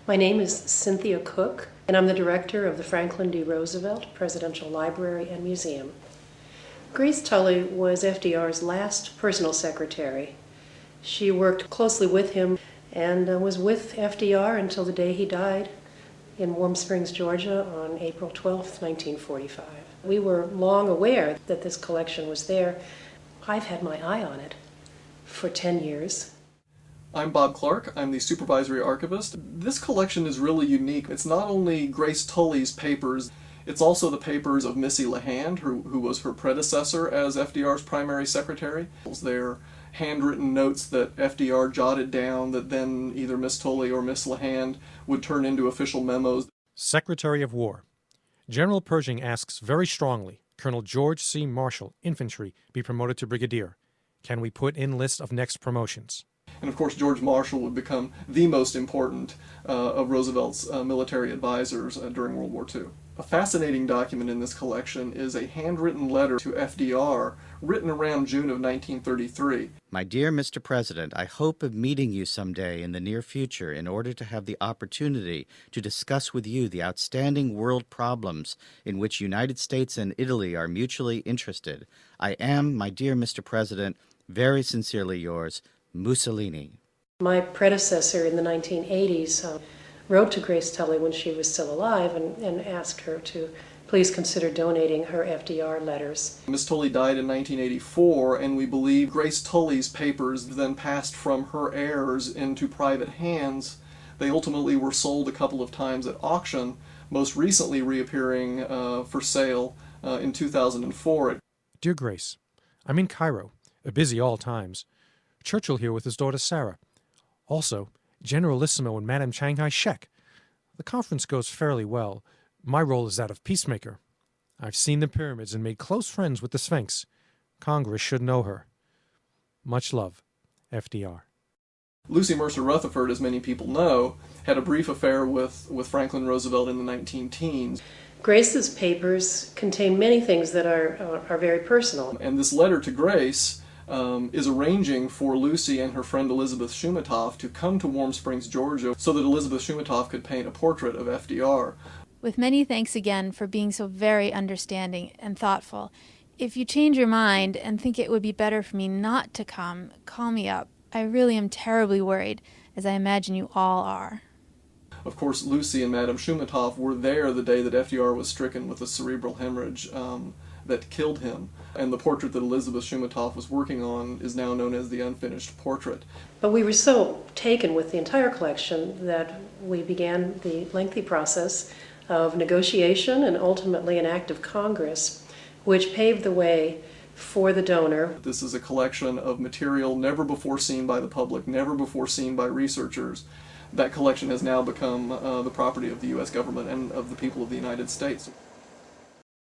My name is Cynthia Cook, and I'm the director of the Franklin D. Roosevelt Presidential Library and Museum. Grace Tully was FDR's last personal secretary. She worked closely with him and was with FDR until the day he died in Warm Springs, Georgia on April 12, 1945. We were long aware that this collection was there. I've had my eye on it for 10 years. I'm Bob Clark. I'm the supervisory archivist. This collection is really unique. It's not only Grace Tully's papers, it's also the papers of Missy LeHand, who was her predecessor as FDR's primary secretary. They're handwritten notes that FDR jotted down that then either Miss Tully or Miss LeHand would turn into official memos. Secretary of War. General Pershing asks very strongly, Colonel George C. Marshall, infantry, be promoted to brigadier. Can we put in list of next promotions? And of course, George Marshall would become the most important of Roosevelt's military advisors during World War II. A fascinating document in this collection is a handwritten letter to FDR written around June of 1933. My dear Mr. President, I hope of meeting you someday in the near future in order to have the opportunity to discuss with you the outstanding world problems in which United States and Italy are mutually interested. I am, my dear Mr. President, very sincerely yours, Mussolini. My predecessor in the 1980s wrote to Grace Tully when she was still alive and asked her to please consider donating her FDR letters. Miss Tully died in 1984, and we believe Grace Tully's papers then passed from her heirs into private hands. They ultimately were sold a couple of times at auction, most recently reappearing for sale in 2004. Dear Grace, I'm in Cairo, busy all times. Churchill here with his daughter Sarah. Also, Generalissimo and Madame Shanghai Shek. The conference goes fairly well. My role is that of peacemaker. I've seen the pyramids and made close friends with the Sphinx. Congress should know her. Much love, FDR. Lucy Mercer Rutherford, as many people know, had a brief affair with Franklin Roosevelt in the 19-teens. Grace's papers contain many things that are very personal. And this letter to Grace is arranging for Lucy and her friend Elizabeth Shumatoff to come to Warm Springs, Georgia, so that Elizabeth Shumatoff could paint a portrait of FDR. With many thanks again for being so very understanding and thoughtful. If you change your mind and think it would be better for me not to come, call me up. I really am terribly worried, as I imagine you all are. Of course, Lucy and Madame Shumatoff were there the day that FDR was stricken with a cerebral hemorrhage that killed him. And the portrait that Elizabeth Shumatoff was working on is now known as the unfinished portrait. But we were so taken with the entire collection that we began the lengthy process of negotiation and ultimately an act of Congress, which paved the way for the donor. This is a collection of material never before seen by the public, never before seen by researchers. That collection has now become the property of the U.S. government and of the people of the United States.